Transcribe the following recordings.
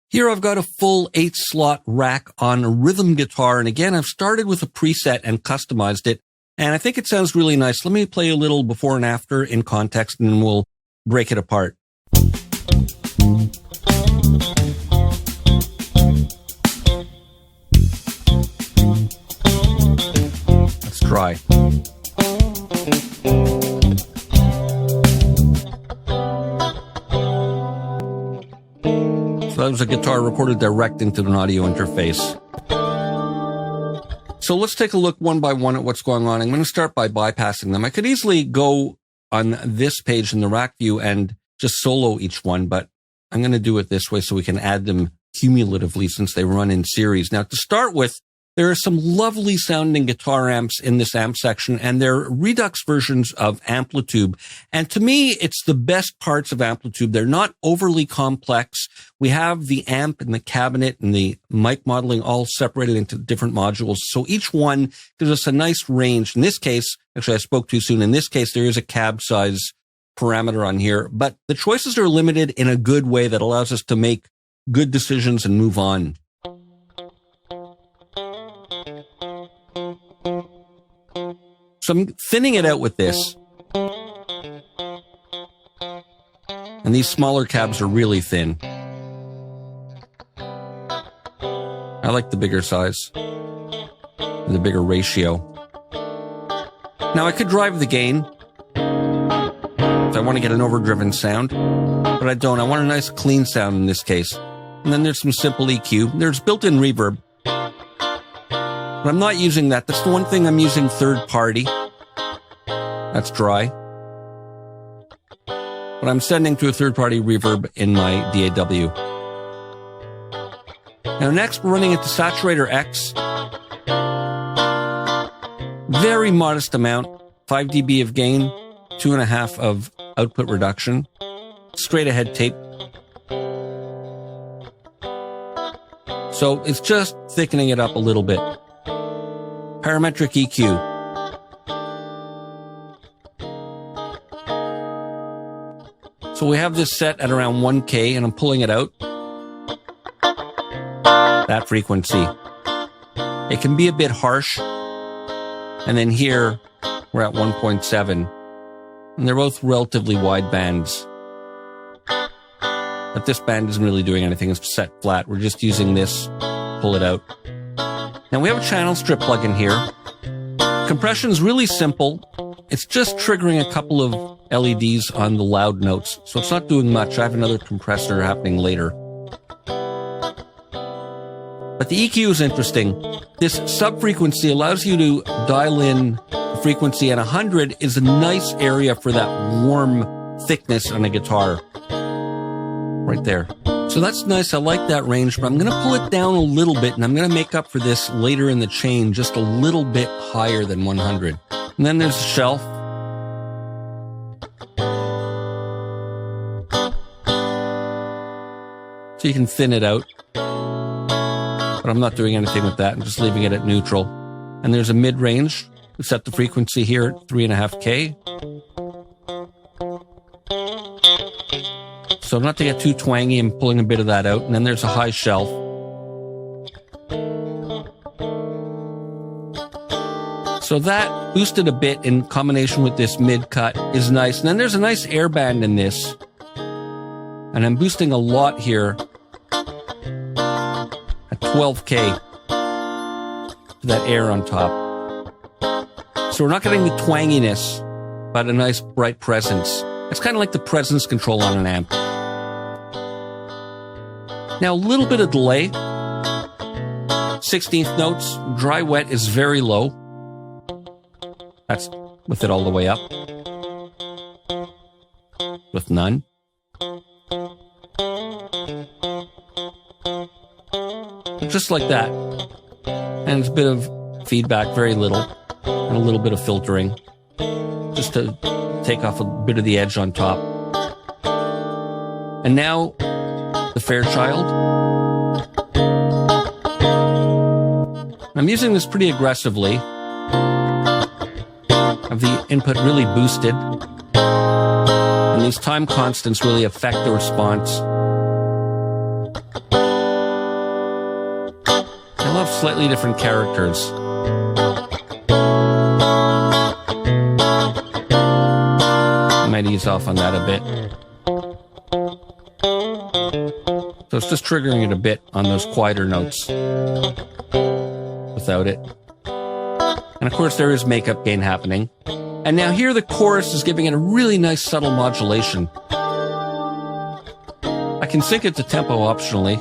Here I've got a full 8-slot rack on a rhythm guitar. And again, I've started with a preset and customized it. And I think it sounds really nice. Let me play a little before and after in context, and then we'll break it apart. Let's try. So that was a guitar recorded direct into an audio interface. So let's take a look one by one at what's going on. I'm going to start by bypassing them. I could easily go on this page in the rack view and just solo each one, but I'm going to do it this way so we can add them cumulatively since they run in series. Now, to start with, there are some lovely sounding guitar amps in this amp section, and they're Redux versions of Amplitube. And to me, it's the best parts of Amplitube. They're not overly complex. We have the amp and the cabinet and the mic modeling all separated into different modules. So each one gives us a nice range. In this case, actually, I spoke too soon. In this case, there is a cab size parameter on here, but the choices are limited in a good way that allows us to make good decisions and move on. So I'm thinning it out with this. And these smaller cabs are really thin. I like the bigger size, the bigger ratio. Now I could drive the gain if I want to get an overdriven sound, but I don't. I want a nice clean sound in this case. And then there's some simple EQ. There's built-in reverb. But I'm not using that. That's the one thing I'm using third party. That's dry. But I'm sending to a third party reverb in my DAW. Now next we're running into Saturator X. Very modest amount. 5 dB of gain, 2.5 of output reduction. Straight ahead tape. So it's just thickening it up a little bit. Parametric EQ. So we have this set at around 1K, and I'm pulling it out. That frequency. It can be a bit harsh. And then here, we're at 1.7. And they're both relatively wide bands. But this band isn't really doing anything. It's set flat. We're just using this. Pull it out. Now we have a channel strip plugin here. Compression is really simple. It's just triggering a couple of LEDs on the loud notes, so it's not doing much. I have another compressor happening later. But the EQ is interesting. This sub-frequency allows you to dial in the frequency, and 100 is a nice area for that warm thickness on a guitar. Right there. So that's nice. I like that range, but I'm going to pull it down a little bit, and I'm going to make up for this later in the chain just a little bit higher than 100. And then there's a shelf. So you can thin it out. But I'm not doing anything with that. I'm just leaving it at neutral. And there's a mid-range. We set the frequency here at 3.5K. So not to get too twangy, I'm pulling a bit of that out. And then there's a high shelf. So that boosted a bit in combination with this mid-cut is nice. And then there's a nice air band in this. And I'm boosting a lot here at 12K. That air on top. So we're not getting the twanginess, but a nice bright presence. It's kind of like the presence control on an amp. Now, a little bit of delay. 16th notes. Dry wet is very low. That's with it all the way up. With none. Just like that. And it's a bit of feedback, very little. And a little bit of filtering. Just to take off a bit of the edge on top. And now, the Fairchild. I'm using this pretty aggressively. Have the input really boosted. And these time constants really affect the response. They'll have slightly different characters. I might ease off on that a bit. So it's just triggering it a bit on those quieter notes without it. And of course there is makeup gain happening. And now here the chorus is giving it a really nice subtle modulation. I can sync it to tempo optionally,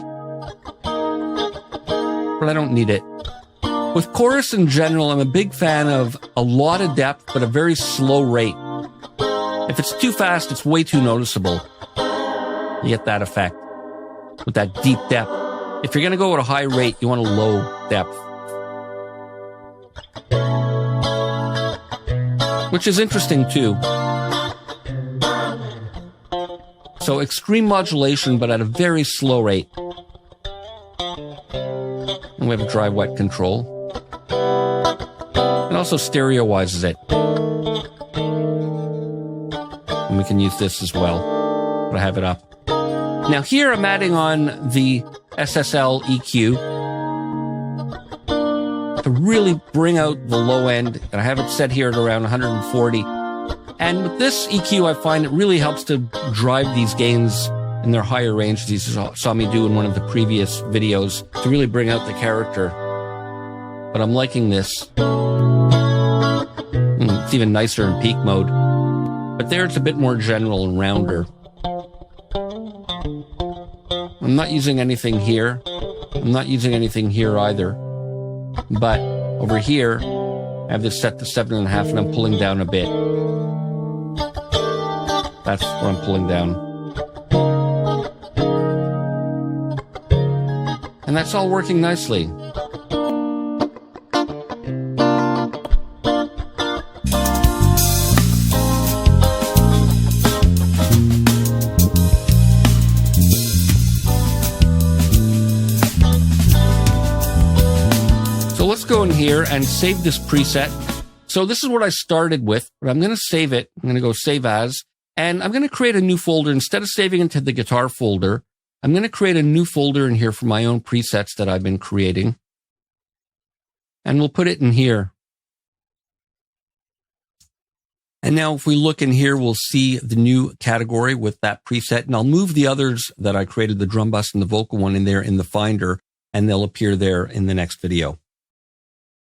but I don't need it. With chorus in general, I'm a big fan of a lot of depth, but a very slow rate. If it's too fast, it's way too noticeable. You get that effect with that deep depth. If you're going to go at a high rate, you want a low depth. Which is interesting too. So extreme modulation, but at a very slow rate. And we have a dry wet control. It also stereoizes it. And we can use this as well. But I have it up. Now here I'm adding on the SSL EQ to really bring out the low end. And I have it set here at around 140. And with this EQ, I find it really helps to drive these gains in their higher range, as you saw me do in one of the previous videos, to really bring out the character. But I'm liking this. It's even nicer in peak mode. But there it's a bit more general and rounder. I'm not using anything here. I'm not using anything here either. But over here, I have this set to 7.5 and I'm pulling down a bit. That's what I'm pulling down. And that's all working nicely. Let's go in here and save this preset. So this is what I started with, but I'm going to save it. I'm going to go save as, and I'm going to create a new folder. Instead of saving into the guitar folder, I'm going to create a new folder in here for my own presets that I've been creating. And we'll put it in here. And now if we look in here, we'll see the new category with that preset. And I'll move the others that I created, the drum bus and the vocal one, in there in the Finder, and they'll appear there in the next video.